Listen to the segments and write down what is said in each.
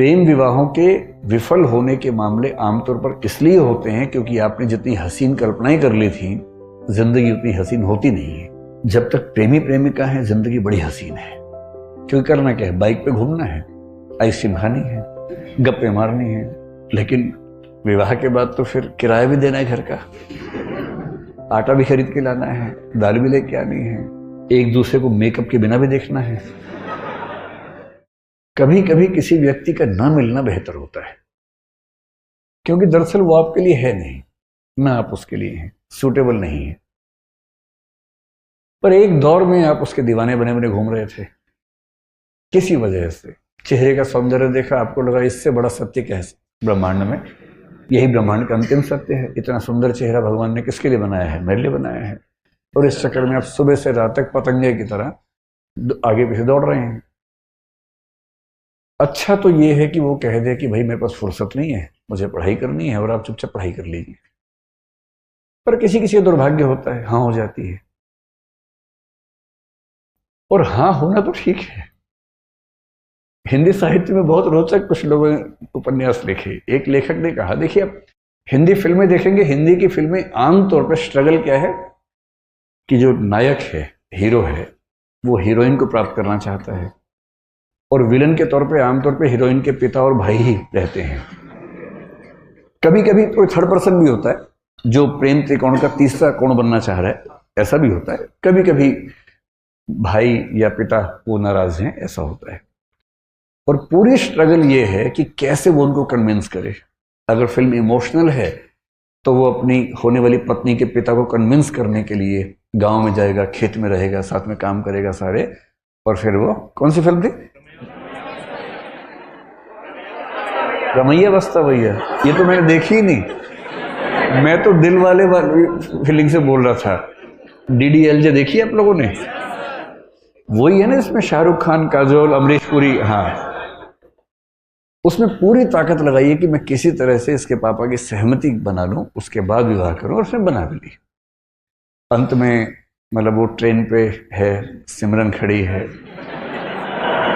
प्रेम विवाहों के विफल होने के मामले आमतौर पर इसलिए होते हैं क्योंकि आपने जितनी हसीन कल्पनाएं कर ली थी, जिंदगी उतनी हसीन होती नहीं है। जब तक प्रेमी प्रेमिका है, जिंदगी बड़ी हसीन है। क्योंकि करना क्या है, बाइक पे घूमना है, आइसक्रीम खानी है, गप्पे मारनी है। लेकिन विवाह के बाद तो फिर किराया भी देना है घर का, आटा भी खरीद के लाना है, दाल भी लेके आनी है, एक दूसरे को मेकअप के बिना भी देखना है। कभी कभी किसी व्यक्ति का ना मिलना बेहतर होता है, क्योंकि दरअसल वो आपके लिए है नहीं, ना आप उसके लिए हैं, सूटेबल नहीं है। पर एक दौर में आप उसके दीवाने बने बने घूम रहे थे। किसी वजह से चेहरे का सौंदर्य देखा, आपको लगा इससे बड़ा सत्य क्या है ब्रह्मांड में, यही ब्रह्मांड का अंतिम सत्य है। इतना सुंदर चेहरा भगवान ने किसके लिए बनाया है? मेरे लिए बनाया है। और इस चक्कर में आप सुबह से रात तक पतंगे की तरह आगे पीछे दौड़ रहे हैं। अच्छा तो ये है कि वो कह दे कि भाई मेरे पास फुर्सत नहीं है, मुझे पढ़ाई करनी है, और आप चुपचाप पढ़ाई कर लीजिए। पर किसी किसी का दुर्भाग्य होता है, हाँ हो जाती है। और हाँ होना तो ठीक है। हिंदी साहित्य में बहुत रोचक कुछ लोगों ने उपन्यास लिखे। एक लेखक ने कहा, देखिए आप हिंदी फिल्में देखेंगे, हिंदी की फिल्में आमतौर पर स्ट्रगल क्या है कि जो नायक है, हीरो है, वो हीरोइन को प्राप्त करना चाहता है, और विलन के तौर पे आमतौर पे हीरोइन के पिता और भाई ही रहते हैं। कभी कभी कोई थर्ड पर्सन भी होता है जो प्रेम त्रिकोण का तीसरा कोण बनना चाह रहा है, ऐसा भी होता है। कभी कभी भाई या पिता वो नाराज हैं, ऐसा होता है। और पूरी स्ट्रगल ये है कि कैसे वो उनको कन्विंस करे। अगर फिल्म इमोशनल है तो वो अपनी होने वाली पत्नी के पिता को कन्विंस करने के लिए गांव में जाएगा, खेत में रहेगा, साथ में काम करेगा सारे, और फिर वो कौन सी फिल्म थी? रमैया बस्ता भैया। ये तो मैंने देखी ही नहीं, मैं तो दिल वाले फीलिंग से बोल रहा था। DDLJ देखी है आप लोगों ने? वही है ना, इसमें शाहरुख खान, काजोल, अमरीश पुरी। हाँ, उसमें पूरी ताकत लगाई है कि मैं किसी तरह से इसके पापा की सहमति बना लूं, उसके बाद विवाह करूं, और उसने बना भी ली। अंत में मतलब वो ट्रेन पे है, सिमरन खड़ी है,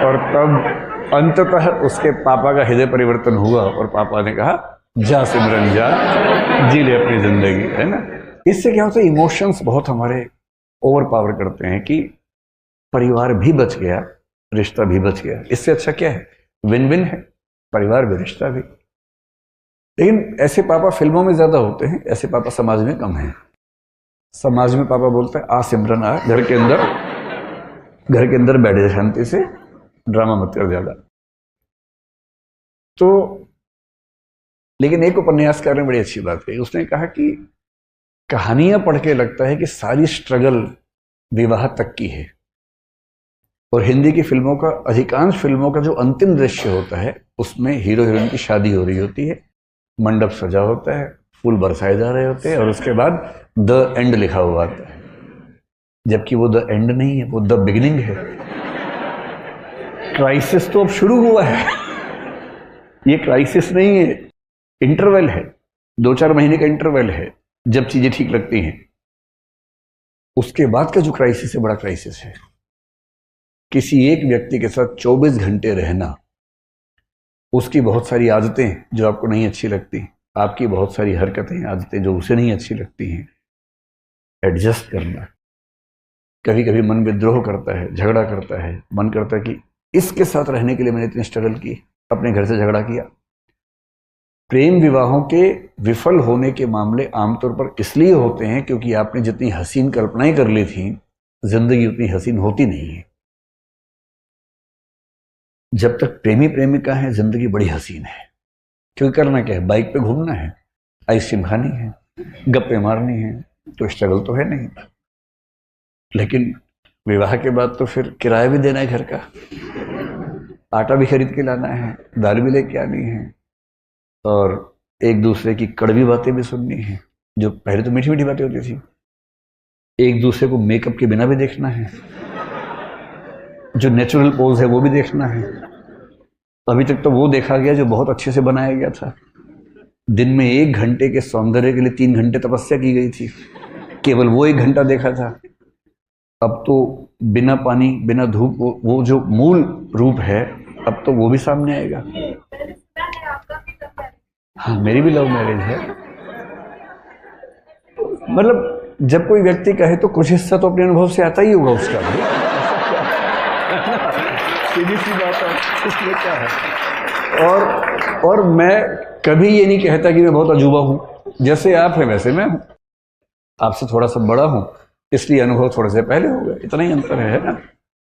और तब अंततः उसके पापा का हृदय परिवर्तन हुआ और पापा ने कहा, जा सिमरन जा, जी ले अपनी जिंदगी, है ना। इससे क्या होता है, इमोशंस बहुत हमारे ओवर पावर करते हैं कि परिवार भी बच गया, रिश्ता भी बच गया। इससे अच्छा क्या है? विन विन है, परिवार भी, रिश्ता भी। लेकिन ऐसे पापा फिल्मों में ज्यादा होते हैं, ऐसे पापा समाज में कम हैं। समाज में पापा बोलते हैं, आ सिमरन आ, घर के अंदर बैठ जा शांति से, ड्रामा मत कर ज्यादा। तो लेकिन एक उपन्यासकार ने बड़ी अच्छी बात कही। उसने कहा कि कहानियां पढ़ के लगता है कि सारी स्ट्रगल विवाह तक की है, और हिंदी की फिल्मों का, अधिकांश फिल्मों का जो अंतिम दृश्य होता है उसमें हीरो हीरोइन की शादी हो रही होती है, मंडप सजा होता है, फूल बरसाए जा रहे होते हैं, और उसके बाद द एंड लिखा हुआ आता है। जबकि वो द एंड नहीं है, वो द बिगिनिंग है। क्राइसिस तो अब शुरू हुआ है। ये क्राइसिस नहीं है, इंटरवल है, 2-4 महीने का इंटरवल है जब चीजें ठीक लगती हैं। उसके बाद का जो क्राइसिस है, बड़ा क्राइसिस है। किसी एक व्यक्ति के साथ 24 घंटे रहना, उसकी बहुत सारी आदतें जो आपको नहीं अच्छी लगती, आपकी बहुत सारी हरकतें, आदतें जो उसे नहीं अच्छी लगती हैं, एडजस्ट करना। कभी कभी मन विद्रोह करता है, झगड़ा करता है, मन करता है कि इसके साथ रहने के लिए मैंने इतनी स्ट्रगल की, अपने घर से झगड़ा किया। प्रेम विवाहों के विफल होने के मामले आमतौर पर इसलिए होते हैं क्योंकि आपने जितनी हसीन कल्पनाएं कर ली थी, जिंदगी उतनी हसीन होती नहीं है। जब तक प्रेमी प्रेमिका है, जिंदगी बड़ी हसीन है। क्योंकि करना क्या है, बाइक पे घूमना है, आइसक्रीम खानी है, गप्पे मारनी है, तो स्ट्रगल तो है नहीं। लेकिन विवाह के बाद तो फिर किराया भी देना है घर का, आटा भी खरीद के लाना है, दाल भी लेके आनी है, और एक दूसरे की कड़वी बातें भी सुननी है। जो पहले तो मीठी मीठी बातें होती थी, एक दूसरे को मेकअप के बिना भी देखना है, जो नेचुरल पोज है वो भी देखना है। अभी तक तो वो देखा गया जो बहुत अच्छे से बनाया गया था। दिन में 1 घंटे के सौंदर्य के लिए 3 घंटे तपस्या की गई थी, केवल वो 1 घंटा देखा था। अब तो बिना पानी, बिना धूप, वो जो मूल रूप है, अब तो वो भी सामने आएगा। हाँ, मेरी भी लव मैरिज है। मतलब जब कोई व्यक्ति कहे तो कुछ हिस्सा तो अपने अनुभव से आता ही होगा उसका भी। सीधी सी बात है, इसमें क्या है। और मैं कभी ये नहीं कहता कि मैं बहुत अजूबा हूं। जैसे आप हैं वैसे मैं हूं, आपसे थोड़ा सा बड़ा हूं, इसलिए अनुभव थोड़े से पहले हो गए, इतना ही अंतर है ना।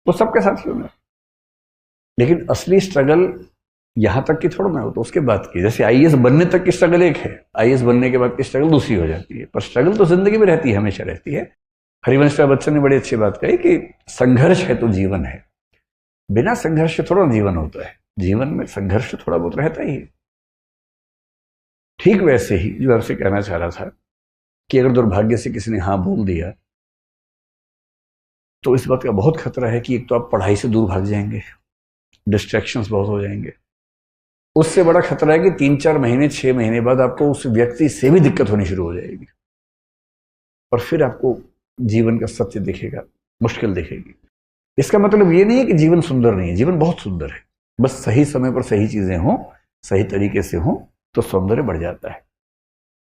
तो सबके साथ ही होना। लेकिन असली स्ट्रगल यहां तक की थोड़ा ना हो, तो उसके बाद की, जैसे आईएएस बनने तक की स्ट्रगल एक है, आईएएस बनने के बाद की स्ट्रगल दूसरी हो जाती है। पर स्ट्रगल तो जिंदगी में रहती है, हमेशा रहती है। हरिवंश राय बच्चन ने बड़ी अच्छी बात कही कि संघर्ष है तो जीवन है। बिना संघर्ष थोड़ा जीवन होता है, जीवन में संघर्ष थोड़ा बहुत रहता ही है। ठीक वैसे ही जो आपसे कहना चाह रहा था कि अगर दुर्भाग्य से किसी ने हाँ बोल दिया तो इस बात का बहुत खतरा है कि एक तो आप पढ़ाई से दूर भाग जाएंगे, डिस्ट्रैक्शंस बहुत हो जाएंगे। उससे बड़ा खतरा है कि 3-4 महीने 6 महीने बाद आपको उस व्यक्ति से भी दिक्कत होनी शुरू हो जाएगी और फिर आपको जीवन का सत्य दिखेगा, मुश्किल दिखेगी। इसका मतलब ये नहीं है कि जीवन सुंदर नहीं है, जीवन बहुत सुंदर है। बस सही समय पर सही चीजें हों, सही तरीके से हों तो सौंदर्य बढ़ जाता है।